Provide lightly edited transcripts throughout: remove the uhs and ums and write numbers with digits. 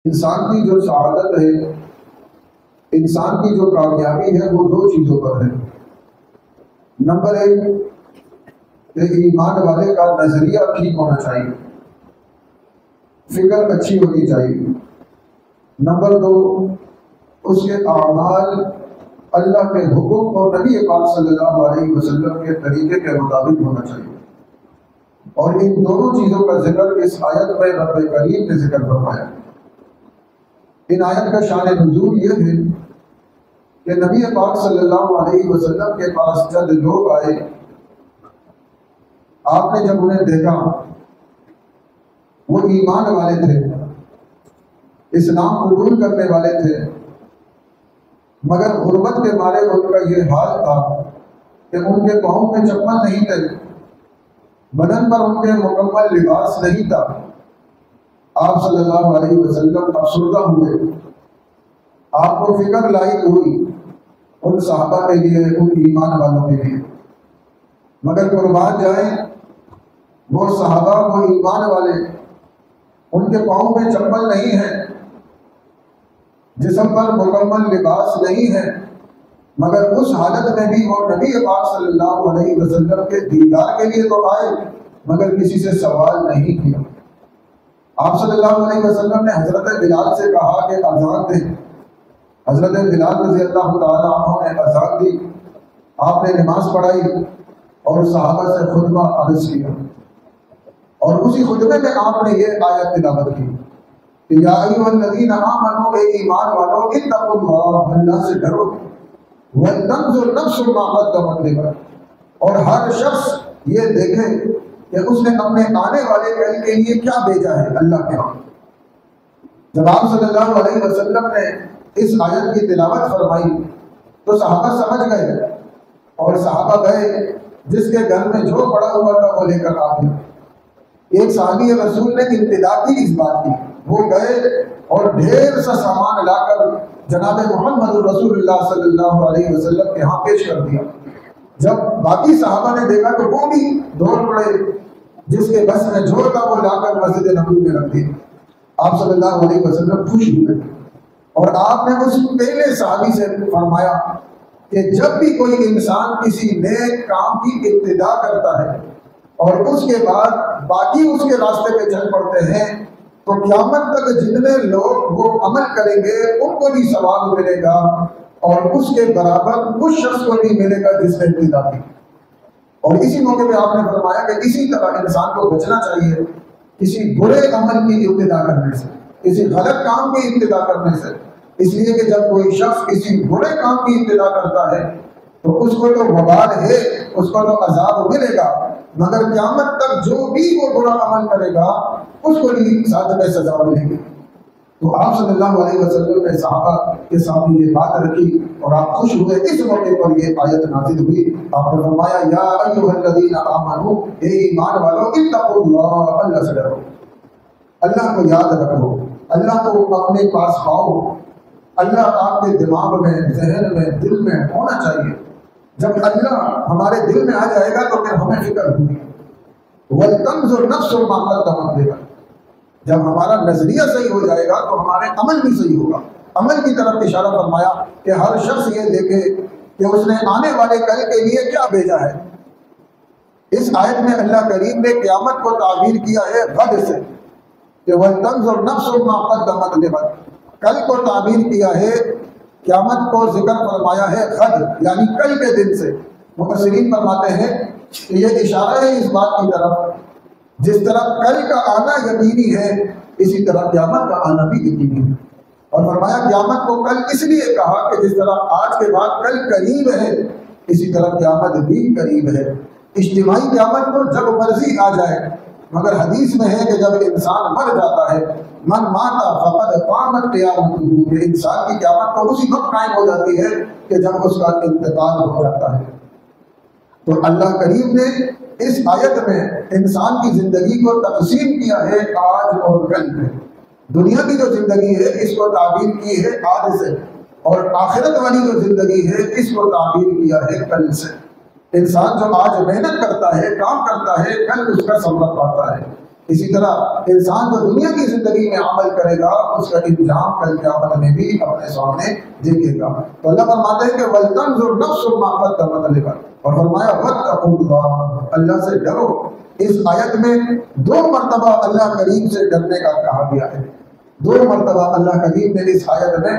انسان کی جو سعادت ہے، انسان کی جو کامیابی ہے، وہ دو چیزوں پر ہے۔ نمبر ایک کہ ایمان والے کا نظریہ ٹھیک ہونا چاہیے، فکر اچھی ہونی چاہیے۔ نمبر دو، اس کے اعمال اللہ کے حکم اور نبی پاک صلی اللہ علیہ وسلم کے طریقے کے مطابق ہونا چاہیے۔ اور ان دونوں چیزوں کا ذکر اس آیت میں رب کریم نے ذکر فرمایا۔ ان آیت کا شان نزول یہ ہے کہ نبی پاک صلی اللہ علیہ وسلم کے پاس چند لوگ آئے، آپ نے جب انہیں دیکھا وہ ایمان والے تھے، اسلام قبول کرنے والے تھے، مگر غربت کے مارے ان کا یہ حال تھا کہ ان کے پاؤں میں چپل نہیں تھے، بدن پر ان کے مکمل لباس نہیں تھا۔ آپ صلی اللہ علیہ وسلم افسردہ ہوئے، آپ کو فکر لاحق ہوئی ان صحابہ کے لیے، ان ایمان والوں کے لیے، مگر قربان جائیں وہ صحابہ، وہ ایمان والے، ان کے پاؤں میں چپل نہیں ہے، جسم پر مکمل لباس نہیں ہے، مگر اس حالت میں بھی وہ نبی پاک صلی اللہ علیہ وسلم کے دیدار کے لیے تو آئے، مگر کسی سے سوال نہیں کیا۔ آپ صلی اللہ علیہ وسلم نے حضرت بلال سے کہا کہ اذان دیں۔ حضرت بلال رضی اللہ تعالیٰ عنہ نے اذان دی، آپ نے نماز پڑھائی اور صحابہ سے خطبہ عرض کیا، اور اسی خطبے میں آپ نے یہ آیت تلاوت کی کہ یا ایھا الذین آمنوا، اے ایمان والو، اتقوا اللہ، اللہ سے ڈرو، وَلْتَنظُرْ نَفْسٌ مَا قَدَّمَتْ لِغَدٍ، اور ہر شخص یہ دیکھے کہ اس نے اپنے آنے والے کل کے لیے کیا بھیجا ہے اللہ کے ہاں۔ جب آپ صلی اللہ علیہ وسلم نے اس آیت کی تلاوت فرمائی تو صحابہ سمجھ گئے، اور صحابہ گئے، جس کے گھر میں جو پڑا ہوا تھا وہ لے کر آ گئے۔ ایک صحابی رسول نے ابتدا کی اس بات کی، وہ گئے اور ڈھیر سا سامان لا کر جناب محمد رسول اللہ صلی اللہ علیہ وسلم کے ہاں پیش کر دیا۔ جب باقی صحابہ نے دیکھا تو وہ بھی دوڑ پڑے، جس کے بس میں جو تھا وہ لا کر مسجد نبوی میں رکھ دیا۔ آپ صلی اللہ علیہ وسلم خوش ہوئے، اور آپ نے اس پہلے صحابی سے فرمایا کہ جب بھی کوئی انسان کسی نیک کام کی ابتدا کرتا ہے اور اس کے بعد باقی اس کے راستے پہ چل پڑتے ہیں، تو قیامت تک جتنے لوگ وہ عمل کریں گے ان کو بھی ثواب ملے گا، اور اس کے برابر اس شخص کو نہیں ملے گا جس نے ابتدا کی۔ اور اسی موقع پہ آپ نے فرمایا کہ اسی طرح انسان کو بچنا چاہیے کسی برے عمل کی ابتدا کرنے سے، کسی غلط کام کی ابتدا کرنے سے، اس لیے کہ جب کوئی شخص کسی برے کام کی ابتدا کرتا ہے تو اس کو تو وبال ہے، اس کو تو عذاب ملے گا، مگر قیامت تک جو بھی وہ برا عمل کرے گا اس کو بھی ساتھ میں سزا ملے گی۔ تو آپ صلی اللہ علیہ وسلم نے صحابہ کے سامنے یہ بات رکھی اور آپ خوش ہوئے۔ اس موقع پر یہ آیت نازل ہوئی، آپ نے فرمایا یا ایھا الذین آمنوا، اے ایمان والو، اتقوا اللہ، اللہ سے ڈرو، اللہ کو یاد رکھو، اللہ کو اپنے پاس پاؤ، اللہ آپ کے دماغ میں، ذہن میں، دل میں ہونا چاہیے۔ جب اللہ ہمارے دل میں آ جائے گا تو پھر ہمیں فکر ہوگی۔ وَلْتَنظُرْ نَفْسٌ مَا قَدَّمَتْ لِغَدٍ، جب ہمارا نظریہ صحیح ہو جائے گا تو ہمارے عمل بھی صحیح ہوگا۔ عمل کی طرف اشارہ فرمایا کہ ہر شخص یہ دیکھے کہ اس نے آنے والے کل کے لیے کیا بھیجا ہے۔ اس آیت میں اللہ کریم نے قیامت کو تعبیر کیا ہے غد سے، کہ وَلْتَنظُرْ نَفْسٌ مَا قَدَّمَتْ لِغَدٍ، کل کو تعبیر کیا ہے، قیامت کو ذکر فرمایا ہے غد، یعنی کل کے دن سے۔ مفسرین فرماتے ہیں کہ یہ اشارہ ہے اس بات کی طرف جس طرح کل کا آنا یقینی ہے، اسی طرح قیامت کا آنا بھی یقینی ہے۔ اور فرمایا قیامت کو کل اس لیے کہا کہ جس طرح آج کے بعد کل قریب ہے، اسی طرح قیامت بھی قریب ہے۔ اجتماعی قیامت تو جب مرضی آ جائے، مگر حدیث میں ہے کہ جب انسان مر جاتا ہے، من ماتا فقد قامت قیامتہ، کہ انسان کی قیامت تو اسی وقت قائم ہو جاتی ہے کہ جب اس کا انتقال ہو جاتا ہے۔ تو اللہ کریم نے اس آیت میں انسان کی زندگی کو تقسیم کیا ہے آج اور کل میں۔ دنیا کی جو زندگی ہے اس کو تعبیر کی ہے آج سے، اور آخرت والی جو زندگی ہے اس کو تعبیر کیا ہے کل سے۔ انسان جو آج محنت کرتا ہے، کام کرتا ہے، کل اس کا ثمرہ پاتا ہے۔ اسی طرح انسان جو دنیا کی زندگی میں عمل کرے گا اس کا انجام کل قیامت میں بھی اپنے سامنے دیکھے گا۔ تو اللہ فرماتے ہیں کہ وَلْتَنْظُرْ نَفْسٌ مَا قَدَّمَتْ لِغَدٍ، اور فرمایا وَاتَّقُوا اللَّهَ، اللہ سے ڈرو۔ اس آیت میں 2 مرتبہ اللہ کریم سے ڈرنے کا کہا گیا ہے، 2 مرتبہ اللہ کریم نے اس آیت میں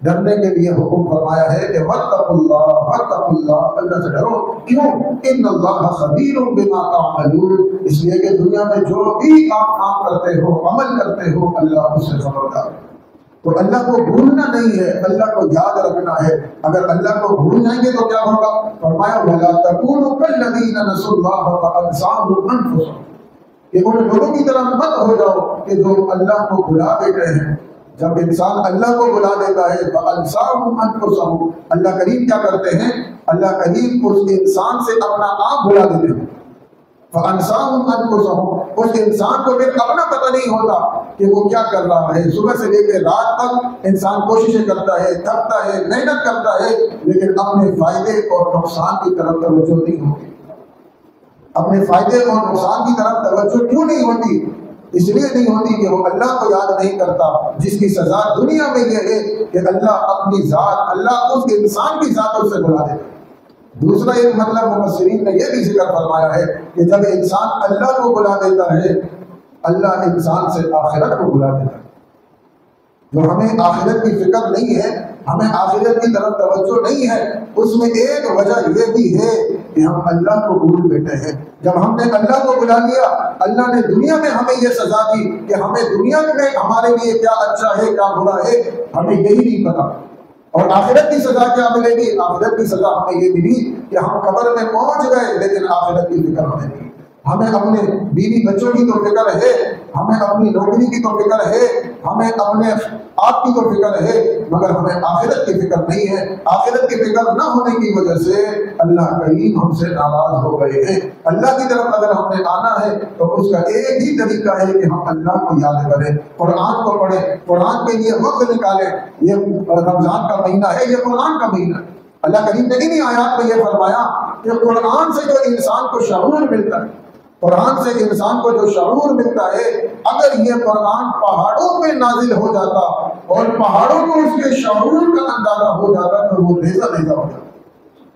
ڈرنے کے لیے حکم فرمایا ہے کہ وَاتَّقُوا اللَّهَ وَاتَّقُوا اللَّهَ، اللہ سے ڈرو۔ کیوں؟ إِنَّ اللَّهَ خَبِيرٌ بِمَا تَعْمَلُونَ، اس لیے کہ دنیا میں جو بھی آپ کام کرتے ہو، عمل کرتے ہو، اللہ اس سے خبردار ہے۔ تو اللہ کو بھولنا نہیں ہے، اللہ کو یاد رکھنا ہے۔ اگر اللہ کو بھول جائیں گے تو کیا ہوگا؟ فرمایا وَلَا تَكُونُوا كَالَّذِينَ نَسُوا اللَّهَ فَأَنسَاهُمْ أَنفُسَهُمْ، کہ ان لوگوں کی طرح مت ہو جاؤ کہ جو اللہ کو بھلا دیتے ہیں۔ جب انسان اللہ کو بلا دیتا ہے فَأَنسَاهُمْ أَنفُسَهُمْ، اللہ کریم کیا کرتے ہیں؟ اللہ کریم اس انسان سے اپنا آپ بلا دیتے ہیں۔ فَأَنسَاهُمْ أَنفُسَهُمْ، اس انسان کو پھر اپنا پتہ نہیں ہوتا کہ وہ کیا کر رہا ہے۔ صبح سے لے کے رات تک انسان کوششیں کرتا ہے، تھکتا ہے، محنت کرتا ہے، لیکن اپنے فائدے اور نقصان کی طرف توجہ نہیں ہوتی۔ اپنے فائدے اور نقصان کی طرف توجہ کیوں نہیں ہوتی؟ اس لیے نہیں ہوتی کہ وہ اللہ کو یاد نہیں کرتا، جس کی سزا دنیا میں یہ ہے کہ اللہ اپنی ذات، اللہ اس انسان کی ذات اس سے بلا دیتا ہے۔ دوسرا ایک مطلب مفسرین نے یہ بھی ذکر فرمایا ہے کہ جب انسان اللہ کو بلا دیتا ہے، اللہ انسان سے آخرت کو بلا دیتا ہے۔ جو ہمیں آخرت کی فکر نہیں ہے، ہمیں آخرت کی طرف توجہ نہیں ہے، اس میں ایک وجہ یہ بھی ہے کہ ہم اللہ کو بھول بیٹھے ہیں۔ جب ہم نے اللہ کو بلا لیا، اللہ نے دنیا میں ہمیں یہ سزا دی کہ ہمیں دنیا میں ہمارے لیے کیا اچھا ہے کیا برا ہے ہمیں یہی نہیں پتا، اور آخرت کی سزا کیا ملے گی؟ آخرت کی سزا ہمیں یہ ملی کہ ہم قبر میں پہنچ گئے لیکن آخرت کی فکر ہمیں نہیں۔ ہمیں اپنے بیوی بچوں کی تو فکر ہے، ہمیں اپنی نوکری کی تو فکر ہے، ہمیں اپنے آپ کی تو فکر ہے، مگر ہمیں آخرت کی فکر نہیں ہے۔ آخرت کی فکر نہ ہونے کی وجہ سے اللہ کریم ہم سے ناراض ہو گئے ہیں۔ اللہ کی طرف اگر ہم نے آنا ہے تو اس کا ایک ہی طریقہ ہے کہ ہم اللہ کو یاد کریں، قرآن کو پڑھیں، قرآن کے لیے وقت نکالیں۔ یہ رمضان کا مہینہ ہے، یہ قرآن کا مہینہ ہے۔ اللہ کریم نے انہی آیات میں یہ فرمایا کہ قرآن سے جو انسان کو شعور ملتا ہے، قرآن سے انسان کو جو شعور ملتا ہے، اگر یہ قرآن پہاڑوں پہ نازل ہو جاتا اور پہاڑوں کو اس کے شعور کا اندازہ ہو جاتا تو وہ لیزا لیزا ہو جاتا۔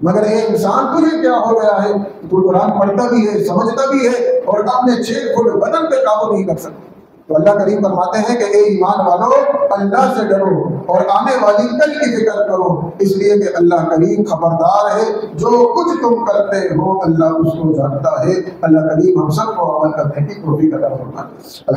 مگر یہ انسان تجھے کیا ہو گیا ہے؟ تو قرآن پڑھتا بھی ہے، سمجھتا بھی ہے، اور اپنے 6 فٹ بدن پہ قابو نہیں کر سکتا۔ تو اللہ کریم فرماتے ہیں کہ اے ایمان والو، اللہ سے ڈرو اور آنے والی کل کی فکر کرو، اس لیے کہ اللہ کریم خبردار ہے، جو کچھ تم کرتے ہو اللہ اس کو جانتا ہے۔ اللہ کریم ہم سب کو عمل کرنے کی توفیق عطا فرمائے۔